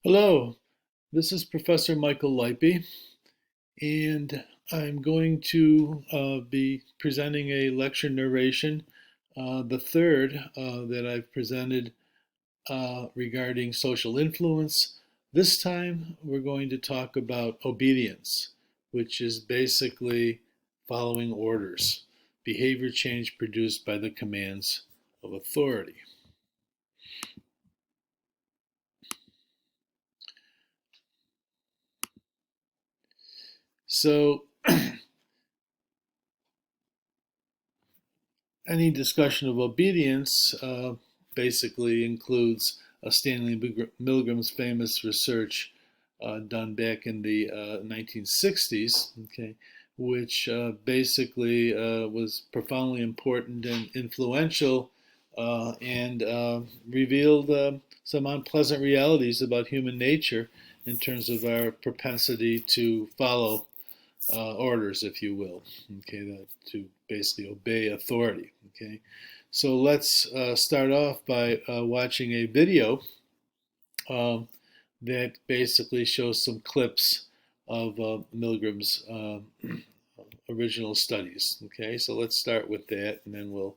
Hello, this is Professor Michael Lipey, and I'm going to be presenting a lecture narration, the third that I've presented regarding social influence. This time we're going to talk about obedience, which is basically following orders, behavior change produced by the commands of authority. So, any discussion of obedience basically includes Stanley Milgram's famous research done back in the 1960s, okay, which basically was profoundly important and influential and revealed some unpleasant realities about human nature in terms of our propensity to follow orders, if you will, okay, to basically obey authority. Okay, so let's start off by watching a video um, that basically shows some clips of Milgram's original studies. Okay, so let's start with that, and then we'll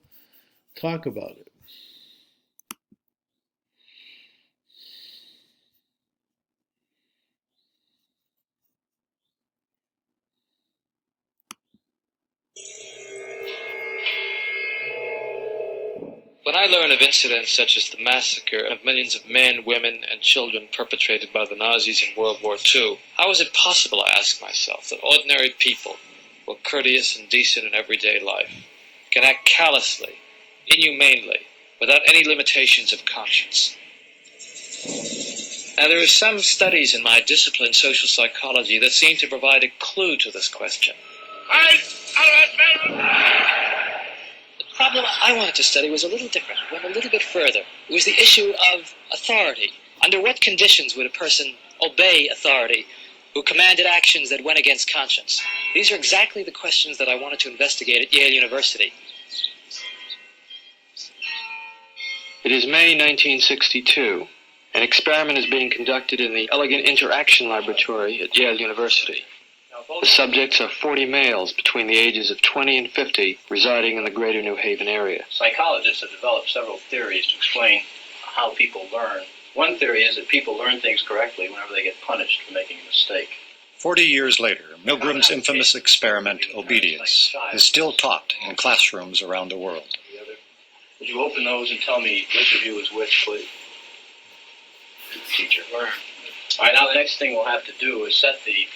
talk about it. When I learn of incidents such as the massacre of millions of men, women, and children perpetrated by the Nazis in World War II, how is it possible, I ask myself, that ordinary people, who are courteous and decent in everyday life, can act callously, inhumanely, without any limitations of conscience? Now, there are some studies in my discipline, social psychology, that seem to provide a clue to this question. The problem I wanted to study was a little different. It went a little bit further. It was the issue of authority. Under what conditions would a person obey authority who commanded actions that went against conscience? These are exactly the questions that I wanted to investigate at Yale University. It is May 1962. An experiment is being conducted in the Elegant Interaction Laboratory at Yale University. The subjects are 40 males between the ages of 20 and 50 residing in the greater New Haven area. Psychologists have developed several theories to explain how people learn. One theory is that people learn things correctly whenever they get punished for making a mistake. 40 years later, Milgram's infamous experiment, obedience, is still taught in classrooms around the world. Would you open those and tell me which of you is which, please? Teacher. Learn. All right, now the next thing we'll have to do is set the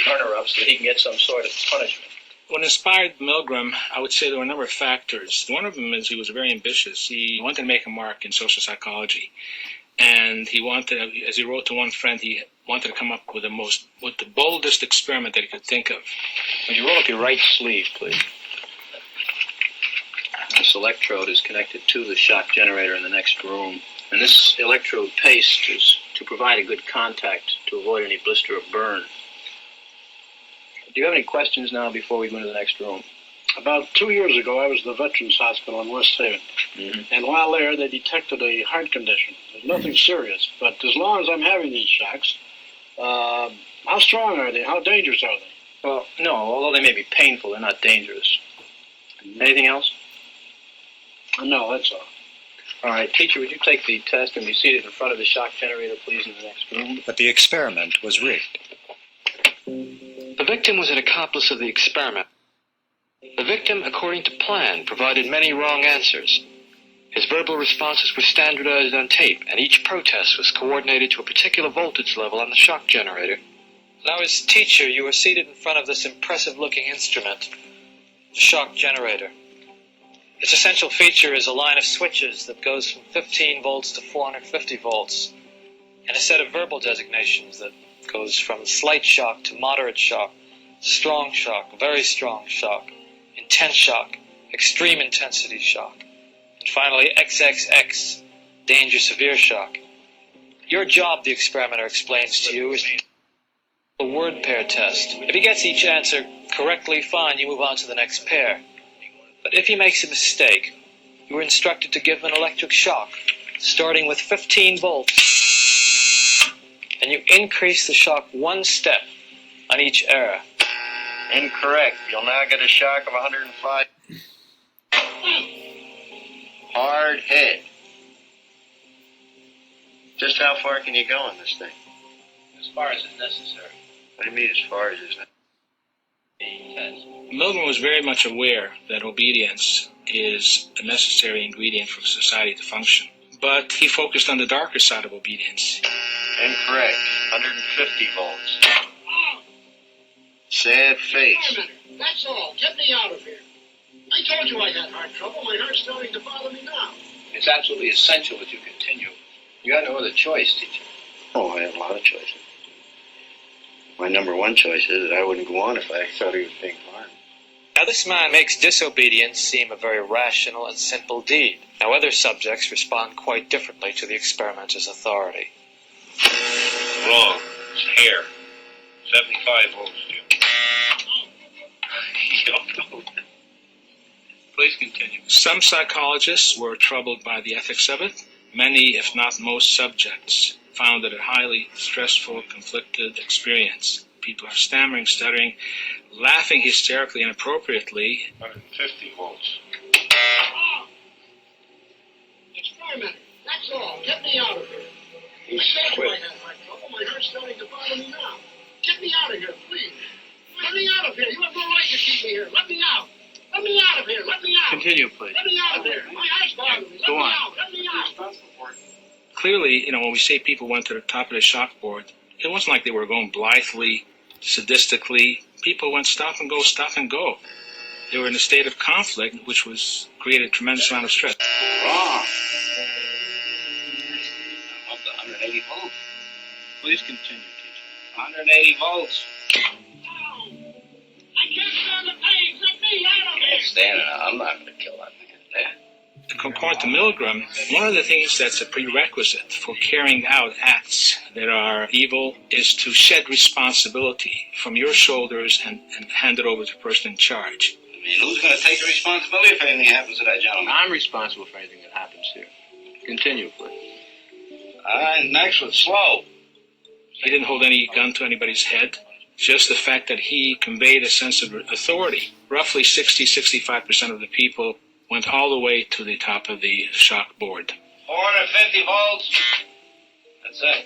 learner up so that he can get some sort of punishment. What inspired Milgram, I would say there were a number of factors. One of them is he was very ambitious. He wanted to make a mark in social psychology. And he wanted, as he wrote to one friend, he wanted to come up with the boldest experiment that he could think of. Would you roll up your right sleeve, please? This electrode is connected to the shock generator in the next room. And this electrode paste is to provide a good contact to avoid any blister or burn. Do you have any questions now before we go into the next room? About 2 years ago, I was at the Veterans Hospital in West Haven. And while there, they detected a heart condition. There's nothing serious, but as long as I'm having these shocks, how strong are they? How dangerous are they? Well, no, although they may be painful, they're not dangerous. Anything else? No, that's all. All right, teacher, would you take the test and be seated in front of the shock generator, please, in the next room? But the experiment was rigged. The victim was an accomplice of the experiment. The victim, according to plan, provided many wrong answers. His verbal responses were standardized on tape, and each protest was coordinated to a particular voltage level on the shock generator. Now, as teacher, you were seated in front of this impressive-looking instrument, the shock generator. Its essential feature is a line of switches that goes from 15 volts to 450 volts, and a set of verbal designations that goes from slight shock to moderate shock, strong shock, very strong shock, intense shock, extreme intensity shock, and finally XXX, danger severe shock. Your job, the experimenter explains to you, is a word pair test. If he gets each answer correctly, fine, you move on to the next pair. But if he makes a mistake, you are instructed to give him an electric shock, starting with 15 volts. And increase the shock 1 step on each error. Incorrect. You'll now get a shock of 105. Hard hit. Just how far can you go on this thing? As far as is necessary. What do you mean as far as is that? Milgram was very much aware that obedience is a necessary ingredient for society to function. But he focused on the darker side of obedience. Incorrect. 150 volts. Sad face. Wait a minute. That's all. Get me out of here. I told you I had heart trouble. My heart's starting to bother me now. It's absolutely essential that you continue. You got no other choice, teacher. Oh, I have a lot of choices. My number one choice is that I wouldn't go on if I thought he was being harmed. Now this man makes disobedience seem a very rational and simple deed. Now other subjects respond quite differently to the experimenter's authority. Wrong. It's hair. 75 volts, Jim. You don't know. Please continue. Some psychologists were troubled by the ethics of it. Many, if not most subjects, found it a highly stressful, conflicted experience. People are stammering, stuttering, laughing hysterically and inappropriately. 150 volts. Experiment. That's all. Get me out of here. I told you I had heart trouble. My heart's starting to bother me now. Get me out of here, please. Let me out of here. You have no right to keep me here. Let me out. Let me out of here. Let me out. Continue, please. Let me out of here. My heart's bothering me. Let Go me on. out. Let me out. Clearly, when we say people went to the top of the shock board, it wasn't like they were going blithely, sadistically. People went stop and go, stop and go. They were in a state of conflict, which was created a tremendous amount of stress. Wrong. I want the 180 volts. Please continue, teacher. 180 volts. I can't stand the pain. Let me out of here. Stand it. I'm not going to kill that man there. According to Milgram, one of the things that's a prerequisite for carrying out acts that are evil is to shed responsibility from your shoulders and hand it over to the person in charge. I mean, who's going to take the responsibility if anything happens to that gentleman? I'm responsible for anything that happens here. Continue, please. All right, next one, slow. He didn't hold any gun to anybody's head. Just the fact that he conveyed a sense of authority. Roughly 60-65% of the people went all the way to the top of the shock board. 450 volts. That's it.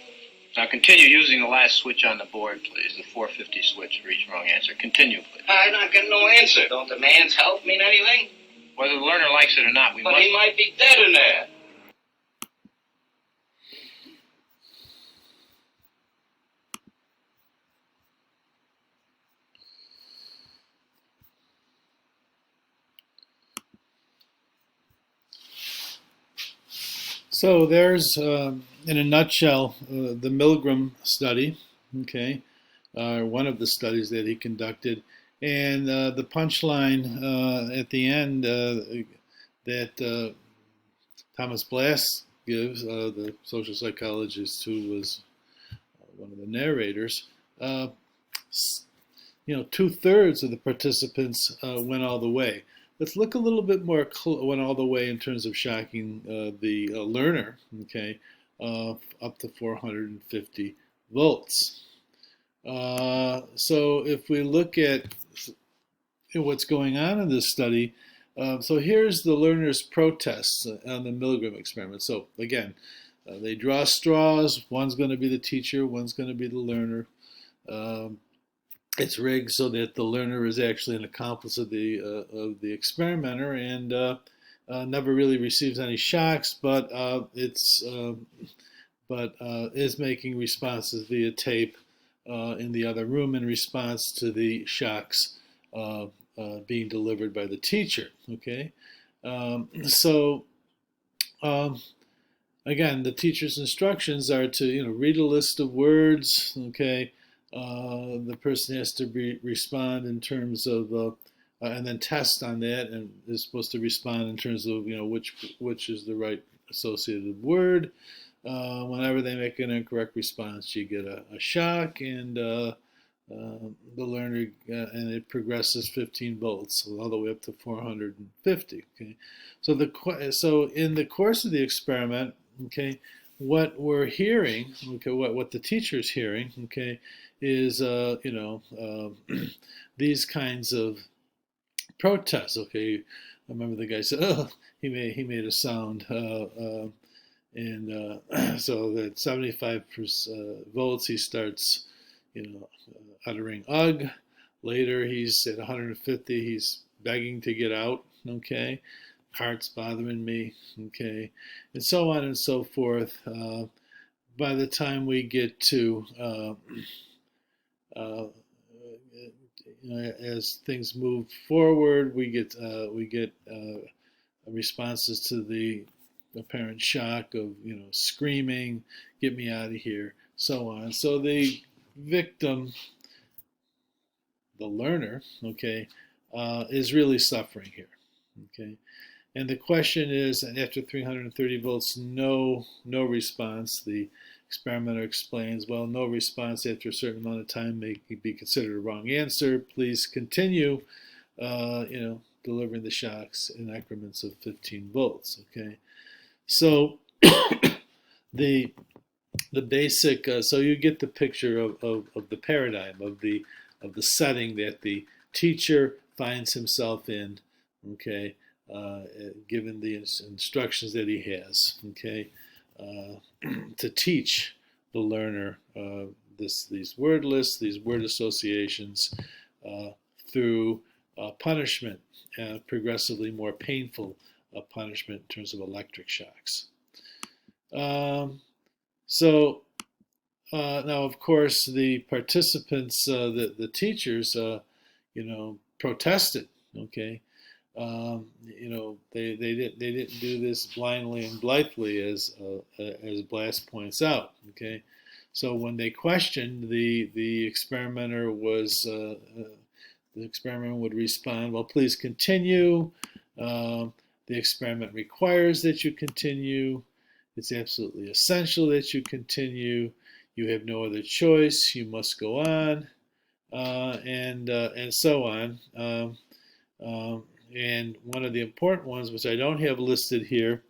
Now continue using the last switch on the board, please. The 450 switch for each wrong answer. Continue, please. I'm not getting no answer. Don't the man's health mean anything? Whether the learner likes it or not, we must... But he might be dead in there. So there's, in a nutshell, the Milgram study, okay, one of the studies that he conducted, and the punchline at the end that Thomas Blass gives, the social psychologist who was one of the narrators, 2/3 of the participants went all the way. Let's look a little bit more, went all the way in terms of shocking the learner, okay, up to 450 volts. So if we look at what's going on in this study, so here's the learner's protests on the Milgram experiment. So again, they draw straws. One's going to be the teacher, one's going to be the learner. It's rigged so that the learner is actually an accomplice of the experimenter and never really receives any shocks, but is making responses via tape in the other room in response to the shocks being delivered by the teacher. Okay, again, the teacher's instructions are to read a list of words. Okay. The person has to respond in terms of, and then test on that, and is supposed to respond in terms of, which is the right associated word. Whenever they make an incorrect response, you get a shock, and the learner, and it progresses 15 volts, all the way up to 450. Okay, so in the course of the experiment, okay, what we're hearing, okay, what the teacher's hearing, okay, is these kinds of protests. Okay, I remember the guy said, "Oh, he made a sound," and so at 75 volts, he starts, uttering "ugh." Later, he's at 150. He's begging to get out. Okay, heart's bothering me. Okay, and so on and so forth. By the time we get to as things move forward, we get responses to the apparent shock of screaming, "Get me out of here," so on. So the victim, the learner, okay, is really suffering here. Okay, and the question is, after 330 volts, no response. The experimenter explains, well, no response after a certain amount of time may be considered a wrong answer. Please continue, delivering the shocks in increments of 15 volts. Okay, so the basic, so you get the picture of the paradigm of the setting that the teacher finds himself in. Okay, given the instructions that he has. Okay. To teach the learner these word lists, these word associations, through punishment, progressively more painful punishment in terms of electric shocks. So now, of course, the participants, the teachers, protested. Okay. They didn't do this blindly and blithely, as Blass points out. Okay, so when they questioned, the experimenter would respond, "Well, please continue. The experiment requires that you continue. It's absolutely essential that you continue. You have no other choice. You must go on," and so on. And one of the important ones, which I don't have listed here,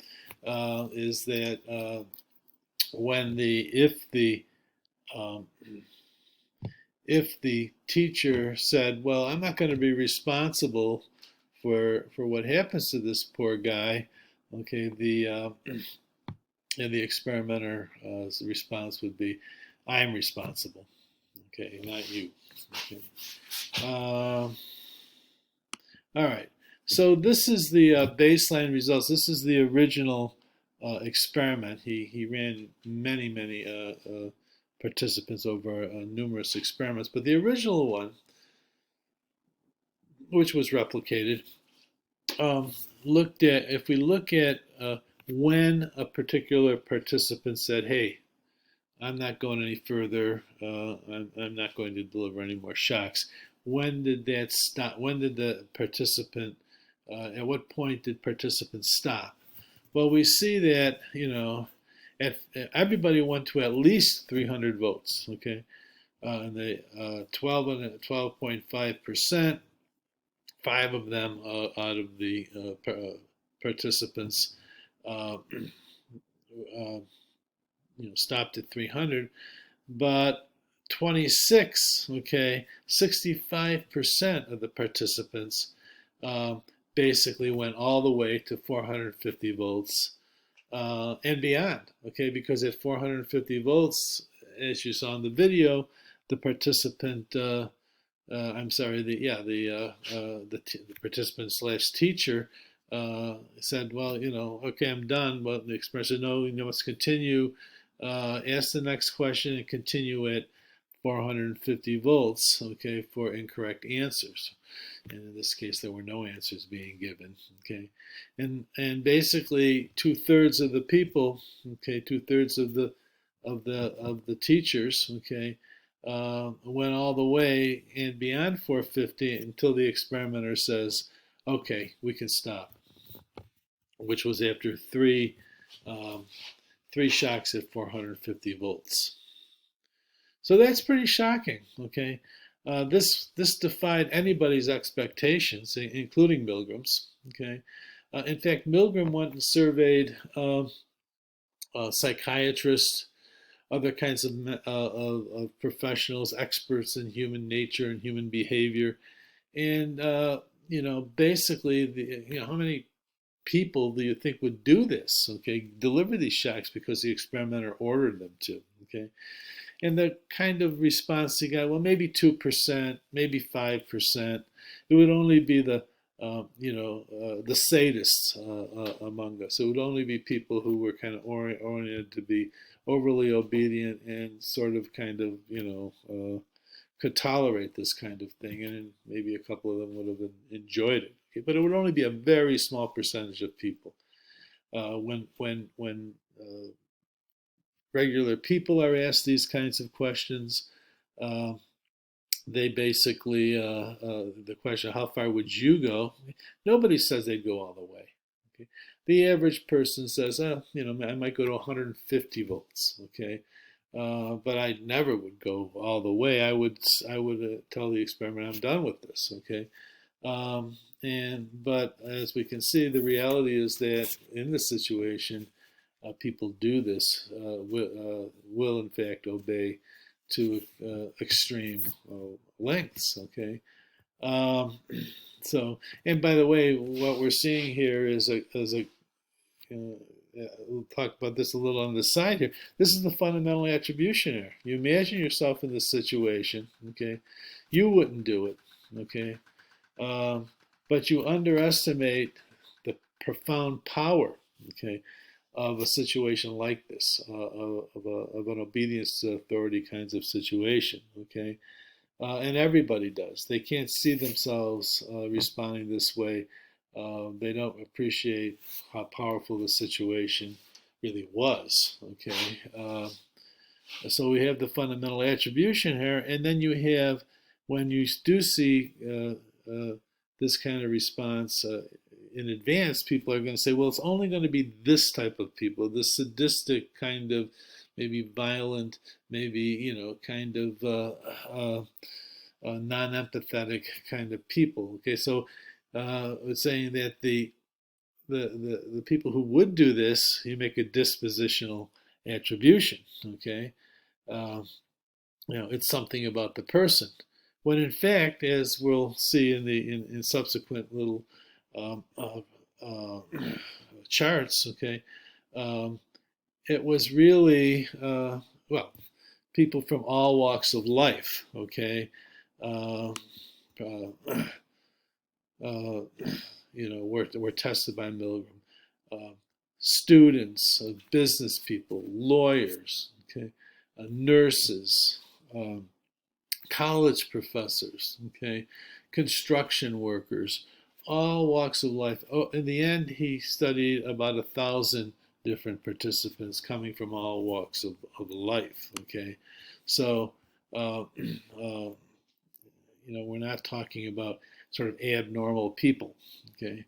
is that if the teacher said, "Well, I'm not going to be responsible for what happens to this poor guy," okay, and the experimenter's response would be, "I'm responsible, okay, not you." Okay. All right. So this is the baseline results. This is the original experiment. He ran many participants over numerous experiments, but the original one, which was replicated, looked at, if we look at when a particular participant said, "Hey, I'm not going any further. I'm not going to deliver any more shocks." When did that stop? When did the participant, at what point did participants stop? Well, we see that, everybody went to at least 300 votes, okay? And they 12.5%, 5 of them out of the participants stopped at 300, but 26, okay, 65% of the participants basically went all the way to 450 volts and beyond, okay, because at 450 volts, as you saw in the video, the participant, the participant / teacher said, "Well, okay, I'm done." But the experimenter said, "No, you must continue. Ask the next question and continue at 450 volts, okay, for incorrect answers." And in this case, there were no answers being given, okay. And basically 2/3 of the people, okay, 2/3 of the teachers, okay, went all the way and beyond 450 until the experimenter says, "Okay, we can stop," which was after three shocks at 450 volts. So that's pretty shocking, okay? This defied anybody's expectations, including Milgram's, okay? In fact, Milgram went and surveyed psychiatrists, other kinds of professionals, experts in human nature and human behavior, and basically, how many people do you think would do this? Okay, deliver these shocks because the experimenter ordered them to. Okay, and the kind of response you got, well, maybe 2%, maybe 5%. It would only be the the sadists among us. It would only be people who were kind of oriented to be overly obedient and sort of kind of, could tolerate this kind of thing. And maybe a couple of them would have enjoyed it. Okay? But it would only be a very small percentage of people. When regular people are asked these kinds of questions, they basically, the question, how far would you go? Nobody says they'd go all the way. Okay? The average person says, I might go to 150 volts. Okay, but I never would go all the way. I would tell the experiment, I'm done with this. Okay, but as we can see, the reality is that in this situation, people do this, will in fact obey to extreme lengths. Okay, so, and by the way, what we're seeing here is we'll talk about this a little on the side here. This is the fundamental attribution error. You imagine yourself in this situation. Okay, you wouldn't do it. Okay, but you underestimate the profound power. Okay, of a situation like this, of an obedience to authority kinds of situation, okay? And everybody does. They can't see themselves responding this way. They don't appreciate how powerful the situation really was, okay? So we have the fundamental attribution here, and then you have, when you do see this kind of response in advance, people are going to say, well, it's only going to be this type of people, this sadistic kind of, maybe violent, maybe, kind of non-empathetic kind of people. Okay, so it's saying that the people who would do this, you make a dispositional attribution. Okay, it's something about the person. When in fact, as we'll see in subsequent little charts, okay, it was really, people from all walks of life, okay, were tested by Milgram. Students, business people, lawyers, okay, nurses, college professors, okay, construction workers, all walks of life. Oh, in the end, he studied about 1,000 different participants coming from all walks of life. Okay, so we're not talking about sort of abnormal people. Okay,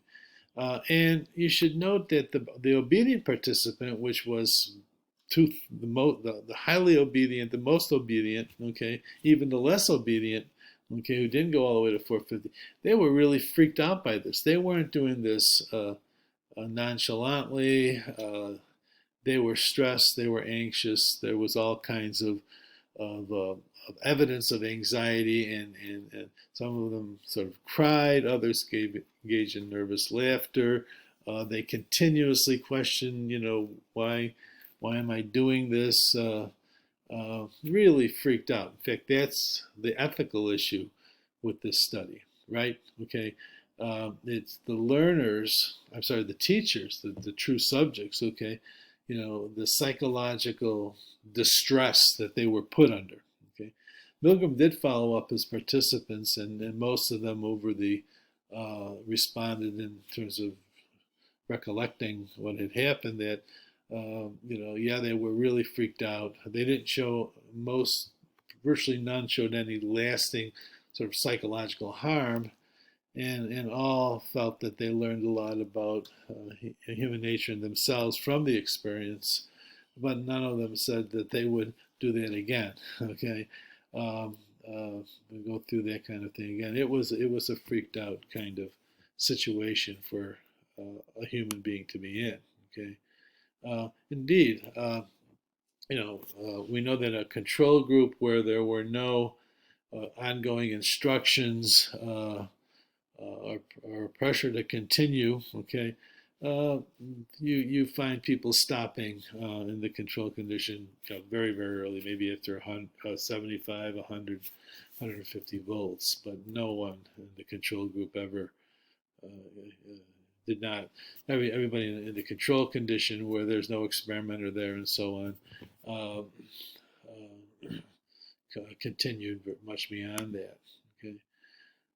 and you should note that the obedient participant, which was the highly obedient, the most obedient, okay, even the less obedient, okay, who didn't go all the way to 450, they were really freaked out by this. They weren't doing this nonchalantly. They were stressed. They were anxious. There was all kinds of evidence of anxiety, and some of them sort of cried. Others engaged in nervous laughter. They continuously questioned, why am I doing this? Really freaked out. In fact, that's the ethical issue with this study, right? Okay, it's the learners, the teachers, the true subjects, okay, the psychological distress that they were put under, okay. Milgram did follow up his participants, and most of them responded in terms of recollecting what had happened, that they were really freaked out. They didn't show, virtually none showed any lasting sort of psychological harm, and all felt that they learned a lot about human nature and themselves from the experience, but none of them said that they would do that again. Okay, go through that kind of thing again. It was a freaked out kind of situation for a human being to be in. Okay. Indeed, we know that a control group where there were no ongoing instructions or pressure to continue, okay, you find people stopping in the control condition very, very early, maybe after 75, 100, 150 volts, but no one in the control group ever did not. Everybody in the control condition where there's no experimenter there and so on continued much beyond that. Okay?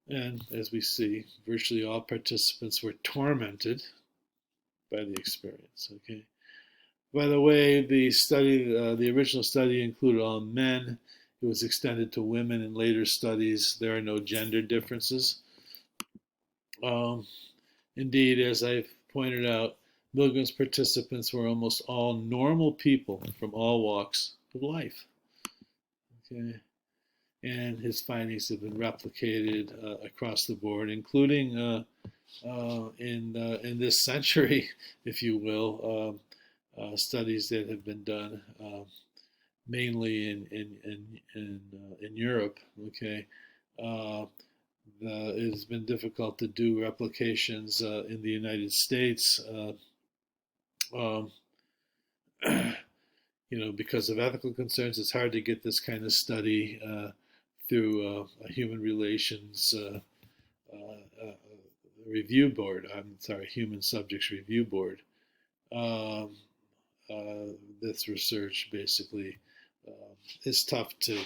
And as we see, virtually all participants were tormented by the experience. Okay. By the way, the original study included all men. It was extended to women in later studies. There are no gender differences. Indeed, as I've pointed out, Milgram's participants were almost all normal people from all walks of life. Okay. And his findings have been replicated across the board, including in this century, if you will, studies that have been done mainly in Europe. Okay, it has been difficult to do replications in the United States. Because of ethical concerns, it's hard to get this kind of study through a human relations review board. Human subjects review board. This research basically is tough to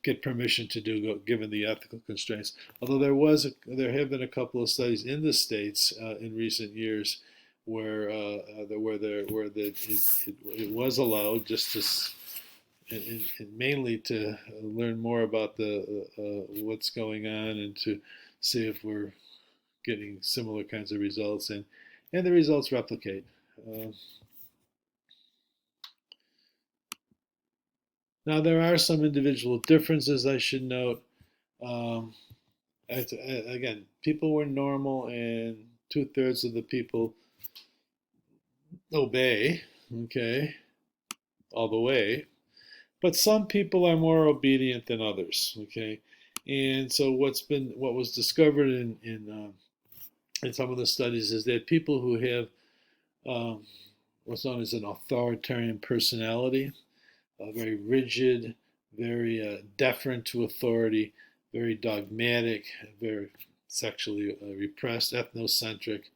get permission to do, given the ethical constraints. Although there have been a couple of studies in the States in recent years where it was allowed, just to mainly to learn more about what's going on and to see if we're getting similar kinds of results, and the results replicate. Now there are some individual differences I should note. Again, people were normal, and 2/3 of the people obey, okay, all the way. But some people are more obedient than others, okay. And so what was discovered in some of the studies is that people who have what's known as an authoritarian personality, very rigid, very deferent to authority, very dogmatic, very sexually repressed, ethnocentric.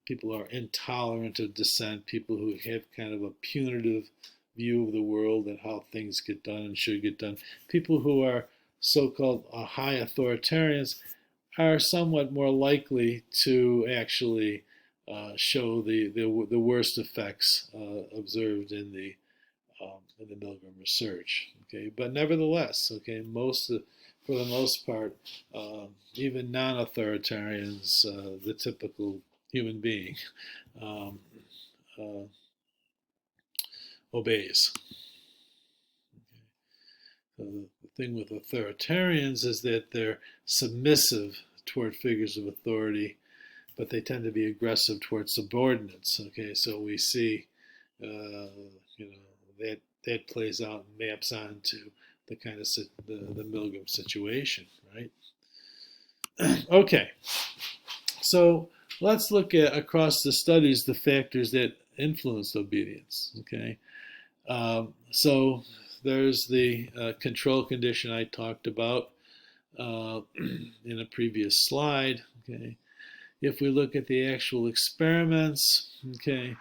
People are intolerant of dissent, people who have kind of a punitive view of the world and how things get done and should get done. People who are so-called high authoritarians are somewhat more likely to actually show the worst effects observed in the Milgram research. Okay, but nevertheless, okay, for the most part, even non-authoritarians, the typical human being, obeys. Okay. The thing with authoritarians is that they're submissive toward figures of authority, but they tend to be aggressive toward subordinates. Okay, so we see, that plays out and maps onto the kind of the Milgram situation, right? Okay, so let's look at across the studies the factors that influence obedience. Okay, so there's the control condition I talked about in a previous slide. Okay, if we look at the actual experiments, okay,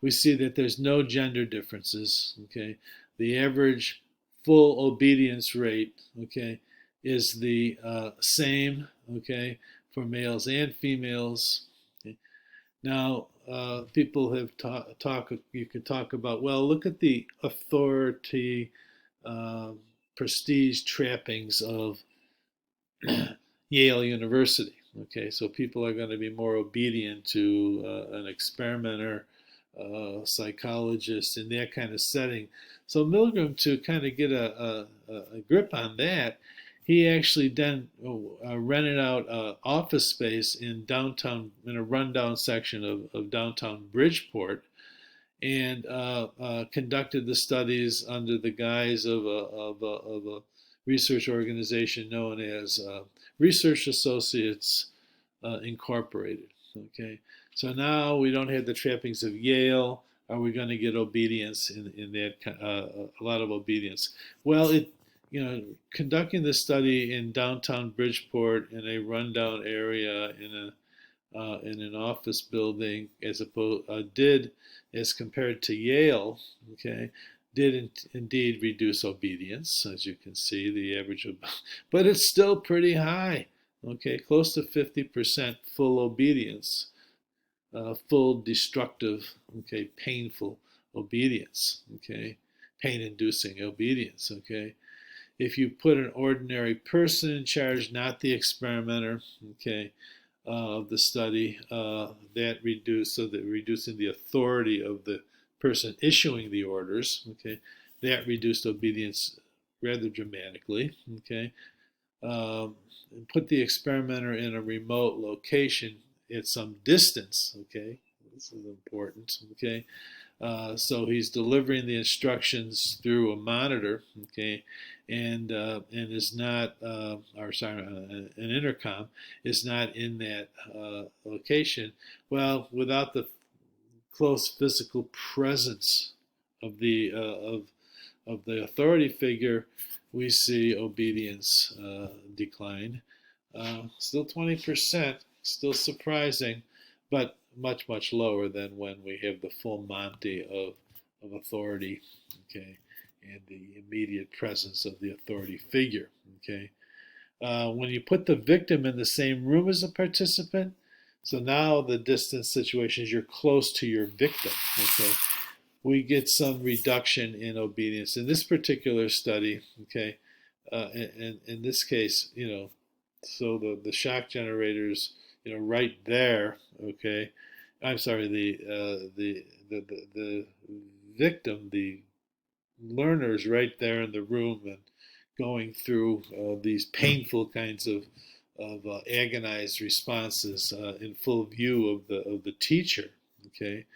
we see that there's no gender differences. Okay, the average full obedience rate, okay, is the same, okay, for males and females. Okay. Now, people have you could talk about, well, look at the authority, prestige trappings of Yale University. Okay, so people are going to be more obedient to an experimenter, psychologist in that kind of setting. So Milgram, to kind of get a grip on that, he actually then rented out office space in a rundown section of downtown Bridgeport, and conducted the studies under the guise of a research organization known as Research Associates Incorporated. Okay, so now we don't have the trappings of Yale. Are we going to get obedience in that a lot of obedience? Well, conducting the study in downtown Bridgeport in a rundown area in an office building did as compared to Yale, okay, did indeed reduce obedience, as you can see, the average of, but it's still pretty high, okay, close to 50% full obedience, full destructive, okay, painful obedience, okay, pain-inducing obedience, okay. If you put an ordinary person in charge, not the experimenter, okay, of the study, that reducing the authority of the person issuing the orders, okay, that reduced obedience rather dramatically, okay. Put the experimenter in a remote location at some distance, okay, this is important, okay. So he's delivering the instructions through a monitor, okay, and is not, an intercom is not in that location. Well, without the close physical presence of the authority figure, we see obedience decline. Still 20%, still surprising, but much lower than when we have the full Monty of authority, okay, and the immediate presence of the authority figure, okay. When you put the victim in the same room as a participant, so now the distance situation is you're close to your victim, okay, we get some reduction in obedience. In this particular study, okay, in this case, so the shock generators, right there, okay, I'm sorry, the victim, the learners right there in the room and going through these painful kinds of agonized responses in full view of the teacher, okay.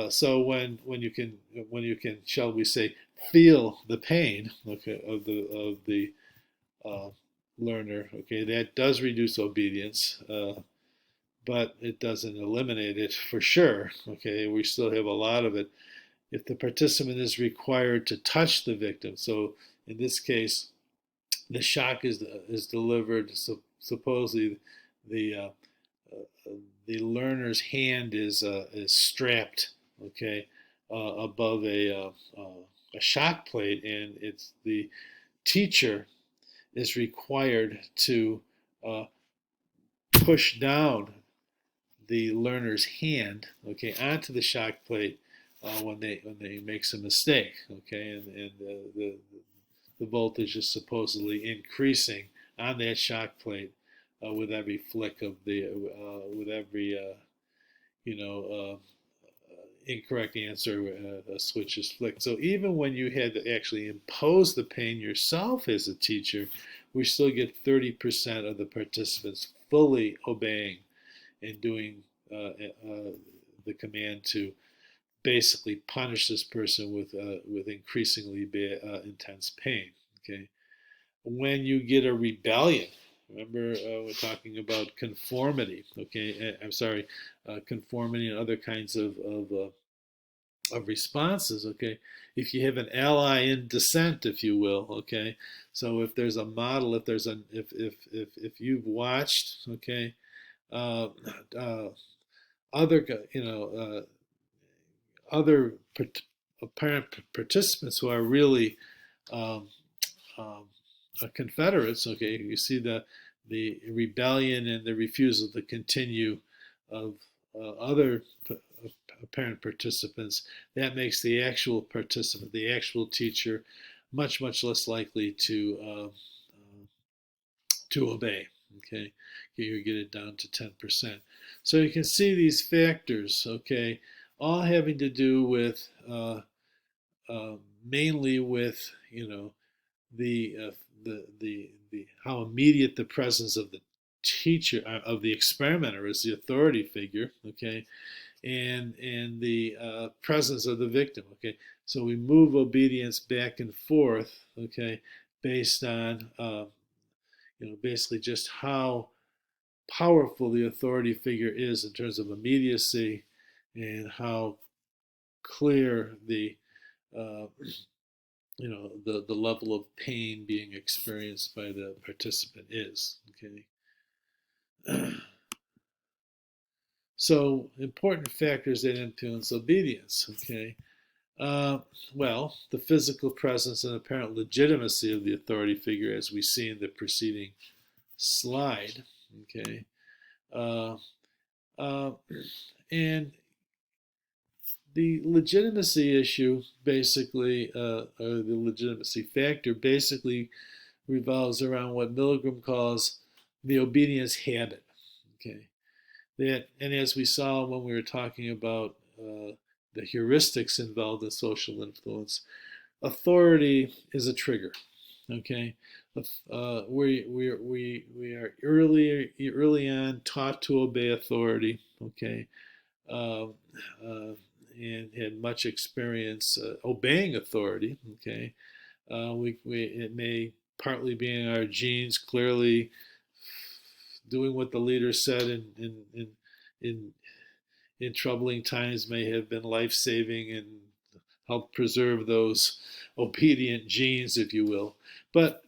So when you can, shall we say, feel the pain, okay, of the learner, okay, that does reduce obedience, but it doesn't eliminate it for sure, okay. We still have a lot of it. If the participant is required to touch the victim, so in this case, the shock is delivered. So supposedly, the learner's hand is strapped, okay, above a shock plate, and it's the teacher is required to push down the learner's hand, okay, onto the shock plate when they make some mistake, okay, and the voltage is supposedly increasing on that shock plate with every flick of with every incorrect answer, a switch is flicked. So even when you had to actually impose the pain yourself as a teacher, we still get 30% of the participants fully obeying and doing the command to basically punish this person with increasingly intense pain. Okay, when you get a rebellion, remember we're talking about conformity. Okay, I'm sorry, conformity and other kinds of responses. Okay, if you have an ally in dissent, if you will. Okay, so if there's a model, if you've watched, okay, other other apparent participants who are really Confederates, okay, you see the rebellion and the refusal to continue of other apparent participants. That makes the actual participant, the actual teacher, much less likely to obey. Okay, you get it down to 10%. So you can see these factors, okay, all having to do with mainly with the how immediate the presence of the teacher of the experimenter is, the authority figure, okay, and the presence of the victim. Okay, so we move obedience back and forth. Okay, based on basically just how powerful the authority figure is in terms of immediacy and how clear the the level of pain being experienced by the participant is. Okay. So important factors that influence obedience. Okay. Well, the physical presence and apparent legitimacy of the authority figure, as we see in the preceding slide. Okay. And the legitimacy issue basically, or the legitimacy factor basically revolves around what Milgram calls the obedience habit. Okay, and as we saw when we were talking about the heuristics involved in social influence, authority is a trigger. Okay, we are early on taught to obey authority. Okay, and had much experience obeying authority. Okay, it may partly be in our genes. Clearly, doing what the leader said in troubling times may have been life-saving and helped preserve those obedient genes, if you will. But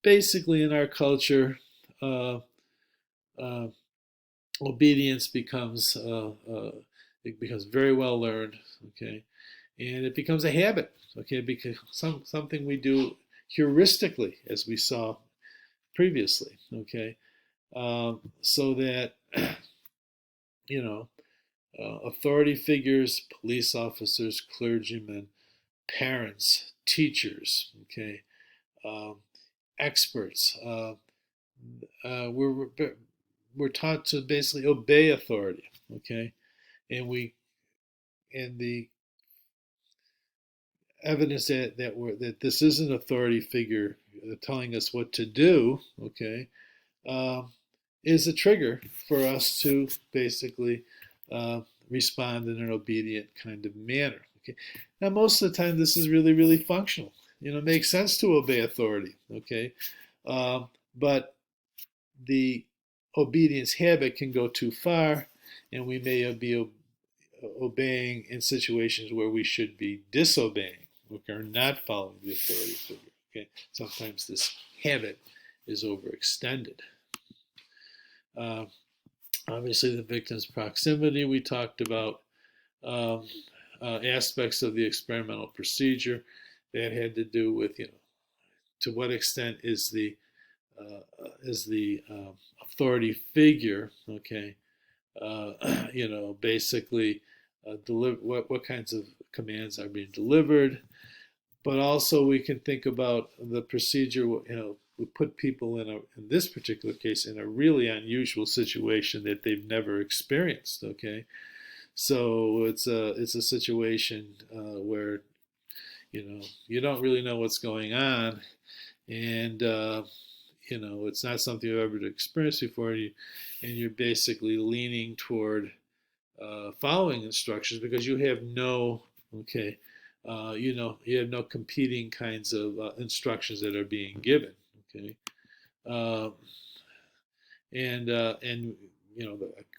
basically, in our culture, obedience becomes it becomes very well learned. Okay, and it becomes a habit. Okay, because something we do heuristically, as we saw previously. Okay, so that authority figures, police officers, clergymen, parents, teachers, okay, experts. We're taught to basically obey authority. Okay, and the evidence that this is an authority figure telling us what to do. Okay, is a trigger for us to basically respond in an obedient kind of manner. Okay, now most of the time this is really, really functional. It makes sense to obey authority. Okay, but the obedience habit can go too far, and we may be obeying in situations where we should be disobeying. We are not following the authority figure. Okay, sometimes this habit is overextended. Obviously, the victim's proximity, we talked about aspects of the experimental procedure that had to do with, to what extent is the authority figure, okay, basically what kinds of commands are being delivered, but also we can think about the procedure. We put people in this particular case in a really unusual situation that they've never experienced. Okay, so it's a situation where you don't really know what's going on, and it's not something you've ever experienced before, and you're basically leaning toward following instructions because you have no you have no competing kinds of instructions that are being given. Okay, and the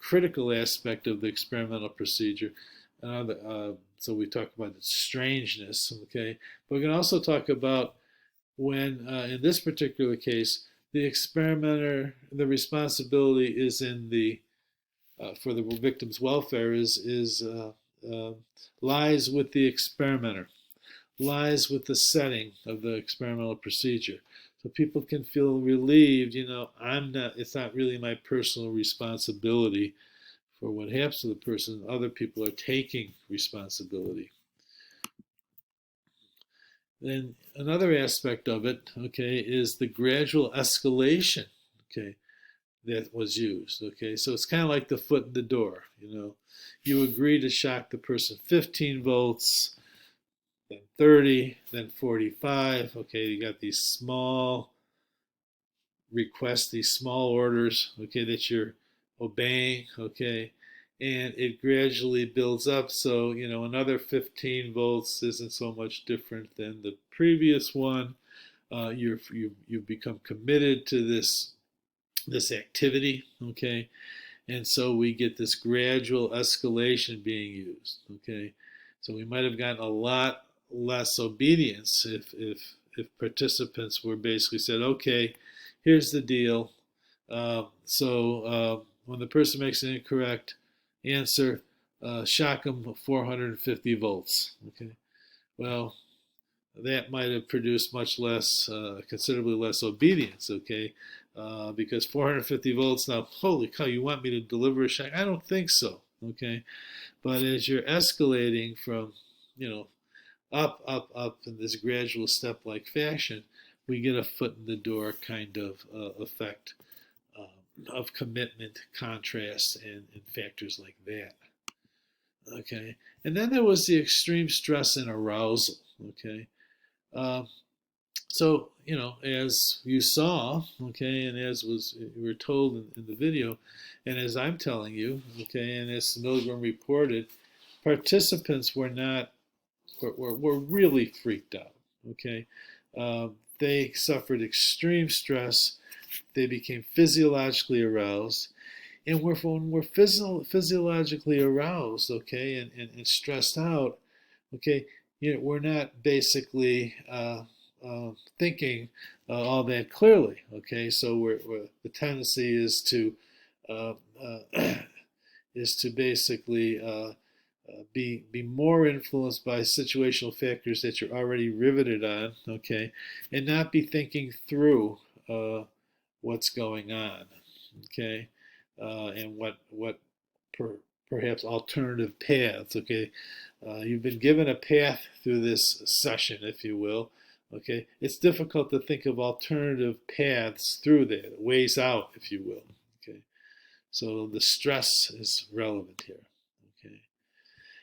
critical aspect of the experimental procedure. So we talk about its strangeness. Okay, but we can also talk about when, in this particular case, the experimenter, the responsibility is in the for the victim's welfare lies with the experimenter, lies with the setting of the experimental procedure. So people can feel relieved, it's not really my personal responsibility for what happens to the person. Other people are taking responsibility. Then another aspect of it, okay, is the gradual escalation, okay, that was used. Okay, so it's kind of like the foot in the door. You agree to shock the person 15 volts, then 30, then 45. Okay, you got these small requests, these small orders, okay, that you're obeying. Okay, and it gradually builds up. So, another 15 volts isn't so much different than the previous one. You've become committed to this activity, okay? And so we get this gradual escalation being used, okay? So we might have gotten a lot less obedience if participants were basically said, okay, here's the deal. When the person makes an incorrect answer, shock them 450 volts, okay? Well, that might have produced much less, considerably less obedience, okay? Because 450 volts, now, holy cow, you want me to deliver a shock? I don't think so, okay? But as you're escalating from, up in this gradual step-like fashion, we get a foot in the door kind of effect of commitment, contrast, and factors like that, okay? And then there was the extreme stress and arousal, okay? So, as you saw, okay, and as we were told in the video, and as I'm telling you, okay, and as Milgram reported, participants were really freaked out, okay? They suffered extreme stress. They became physiologically aroused. And when we're physiologically aroused, okay, and stressed out, okay, we're not basically thinking all that clearly. Okay, so the tendency is to basically be more influenced by situational factors that you're already riveted on. Okay, and not be thinking through what's going on. Okay, and what perhaps alternative paths. Okay, you've been given a path through this session, if you will. Okay, it's difficult to think of alternative paths through that, ways out, if you will. Okay, so the stress is relevant here. Okay,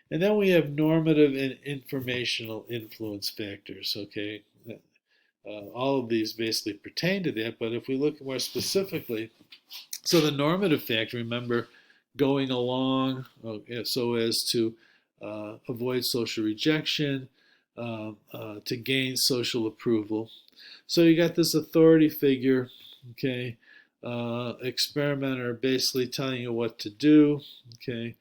and then we have normative and informational influence factors. Okay, all of these basically pertain to that, but if we look more specifically, so the normative factor, remember, going along so as to avoid social rejection, to gain social approval. So you got this authority figure, okay, experimenter basically telling you what to do, okay.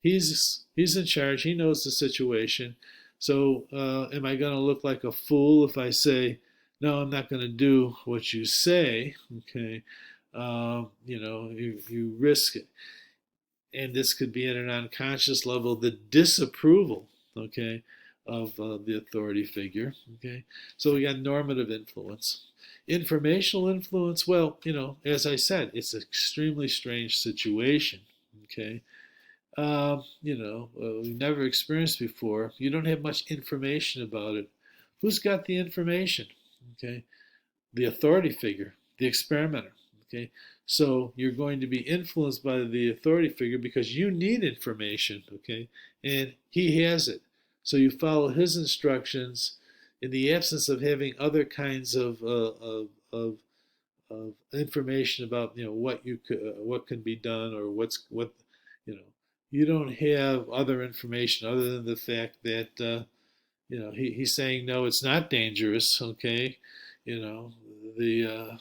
He's in charge. He knows the situation. So am I going to look like a fool if I say, no, I'm not going to do what you say? Okay, you risk it, and this could be at an unconscious level, the disapproval, okay, of the authority figure. Okay, so we got normative influence, informational influence. Well, as I said, it's an extremely strange situation. Okay, we've never experienced before. You don't have much information about it. Who's got the information? Okay, the authority figure, the experimenter. Okay, so you're going to be influenced by the authority figure because you need information. Okay, and he has it. So you follow his instructions in the absence of having other kinds of information about what can be done or what. You don't have other information other than the fact that he's saying no, it's not dangerous. Okay, the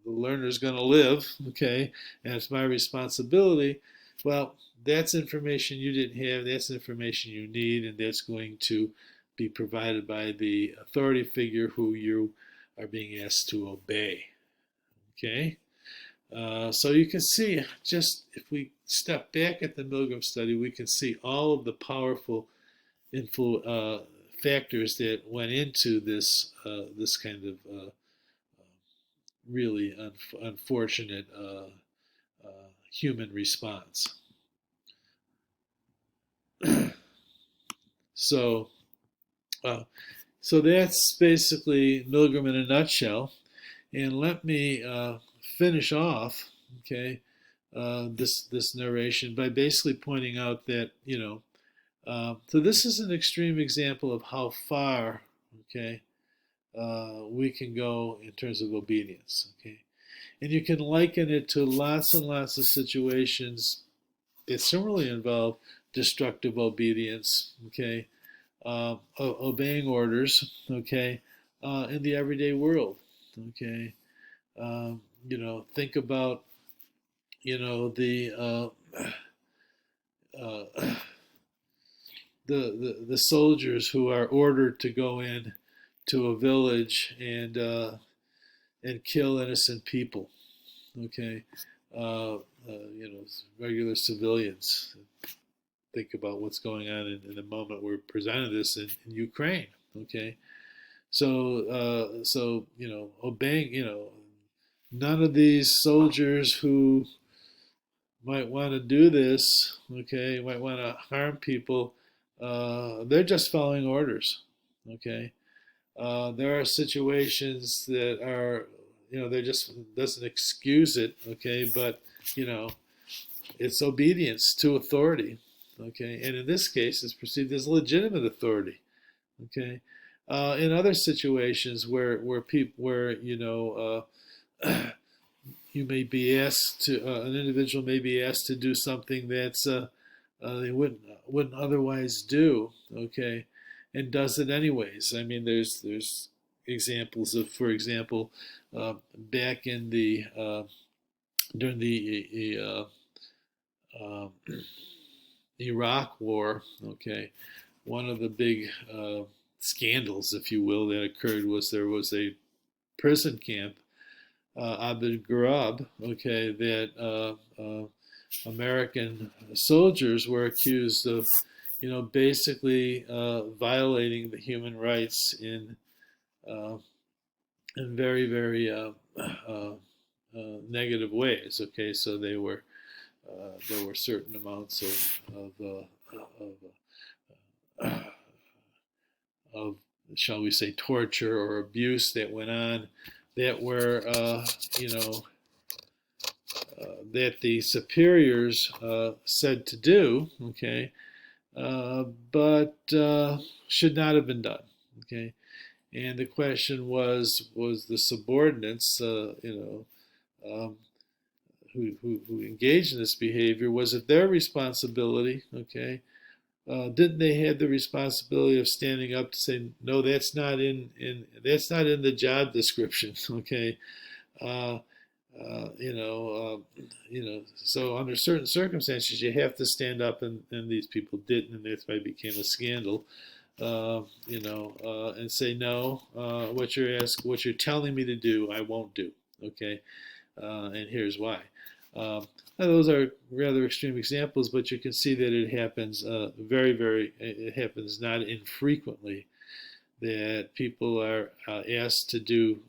learner's going to live. Okay, and it's my responsibility. Well, that's information you didn't have. That's information you need, and that's going to be provided by the authority figure who you are being asked to obey. Okay. So you can see, just if we step back at the Milgram study, we can see all of the powerful factors that went into this kind of really unfortunate human response. So that's basically Milgram in a nutshell. And let me finish off, okay, this narration by basically pointing out that so this is an extreme example of how far, okay, we can go in terms of obedience, okay, And you can liken it to lots and lots of situations that similarly involve destructive obedience, okay, obeying orders, okay, in the everyday world, okay. Think about, uh, the soldiers who are ordered to go in to a village and kill innocent people, okay, regular civilians. Think about what's going on in the moment we're presenting this in Ukraine, okay. So obeying, none of these soldiers who might want to do this, okay, might want to harm people, they're just following orders, okay. There are situations that are, they just doesn't excuse it, okay, but, it's obedience to authority, okay, and in this case, it's perceived as legitimate authority, okay. In other situations where you may be asked to, an individual may be asked to do something that's they wouldn't otherwise do, okay, and does it anyways. I mean, there's examples of, for example, back in the during the Iraq War, okay, one of the big scandals, if you will, that occurred was there was a prison camp, Abu Ghraib, okay, that American soldiers were accused of, basically violating the human rights in very, very negative ways. Okay, so there were certain amounts of shall we say torture or abuse that went on that were that the superiors said to do, okay, but should not have been done, okay. And the question was the subordinates, who engaged in this behavior, was it their responsibility, okay? Didn't they have the responsibility of standing up to say, no, that's not in the job description, okay? So under certain circumstances, you have to stand up, and these people didn't, and that's why it became a scandal. And say no. What you're telling me to do, I won't do. Okay, and here's why. Those are rather extreme examples, but you can see that it happens it happens not infrequently that people are asked to do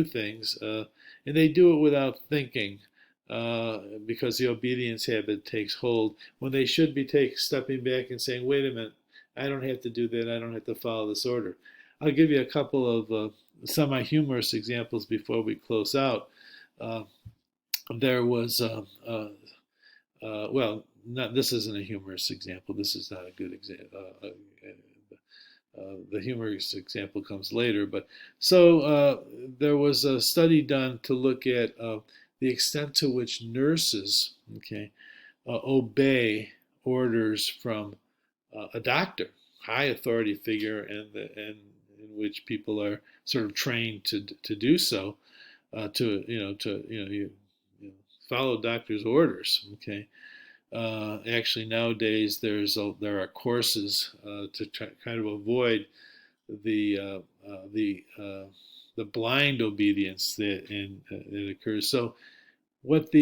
things, and they do it without thinking, because the obedience habit takes hold, when they should be stepping back and saying, wait a minute, I don't have to do that, I don't have to follow this order. I'll give you a couple of semi-humorous examples before we close out. There was, this isn't a humorous example. This is not a good example. The humorous example comes later. But so there was a study done to look at the extent to which nurses, okay, obey orders from a doctor, high authority figure, and in which people are sort of trained to do so, you follow doctor's orders. Okay, actually nowadays there are courses to kind of avoid the blind obedience that occurs. So what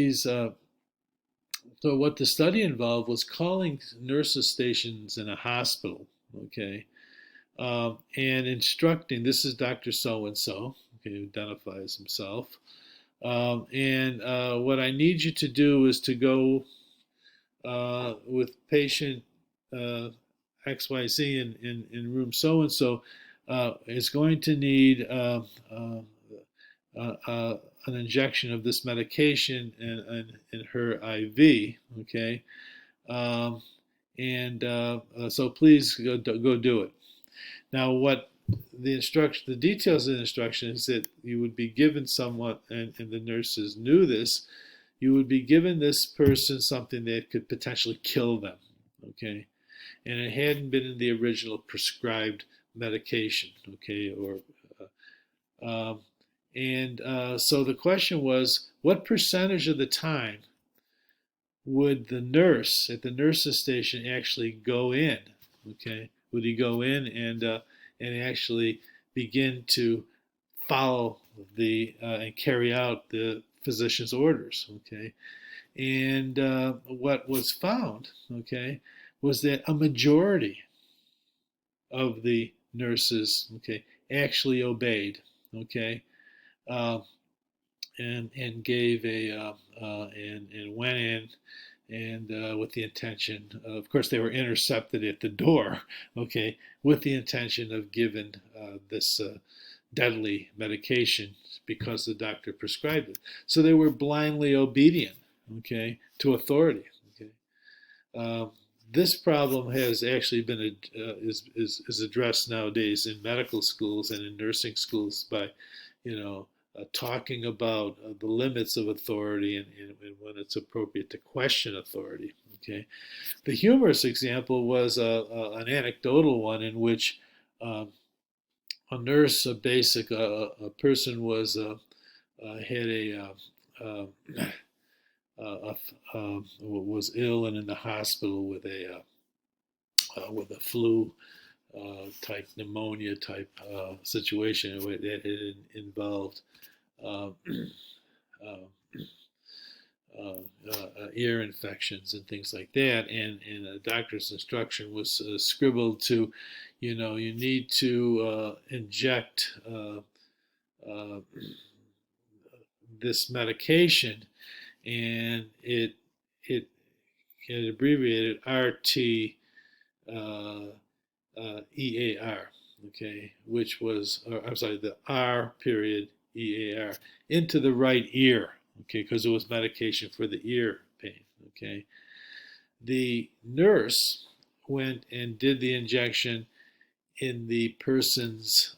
what the study involved was calling nurses stations in a hospital, okay, and instructing. This is Dr. So-and-so, okay, who identifies himself. And what I need you to do is to go with patient XYZ in room so-and-so is going to need an injection of this medication in her IV, okay? So please go do it. Now, what the details of the instruction is that you would be given someone, and the nurses knew this, you would be given this person something that could potentially kill them, okay? And it hadn't been in the original prescribed medication, okay? So the question was, what percentage of the time would the nurse at the nurse's station actually go in, okay? Would he go in and actually begin to follow and carry out the physician's orders, okay? And what was found, okay, was that a majority of the nurses, okay, actually obeyed, okay, and gave and went in, and with the intention, of course, they were intercepted at the door, okay, with the intention of giving this deadly medication because the doctor prescribed it. So they were blindly obedient, okay, to authority. Okay, this problem has actually been is addressed nowadays in medical schools and in nursing schools by, talking about the limits of authority and when it's appropriate to question authority. Okay, the humorous example was an anecdotal one in which a nurse, a person was was ill and in the hospital with a flu type pneumonia type situation. It involved ear infections and things like that, and a doctor's instruction was scribbled to, you need to inject this medication, and it abbreviated RT EAR, okay, which was, I'm sorry, the R period EAR, into the right ear, okay, because it was medication for the ear pain, okay. The nurse went and did the injection in the person's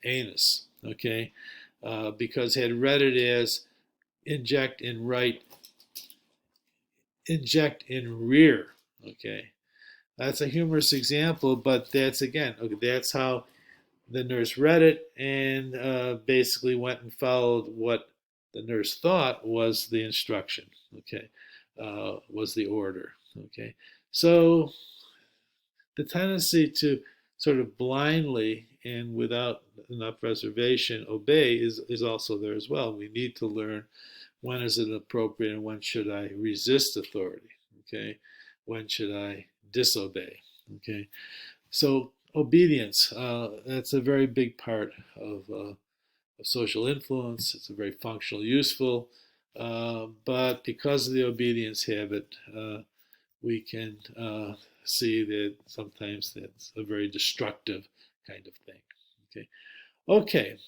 anus, okay, because had read it as inject in rear, okay. That's a humorous example, but that's, again, okay, that's how the nurse read it, and basically went and followed what the nurse thought was the instruction, okay, was the order, okay. So the tendency to sort of blindly and without enough reservation obey is also there as well. We need to learn when is it appropriate and when should I resist authority, okay? When should I disobey, okay? So obedience, that's a very big part of social influence. It's a very functional, useful, but because of the obedience habit, we can see that sometimes that's a very destructive kind of thing. Okay,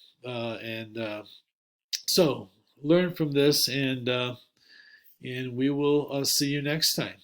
so learn from this, and we will see you next time.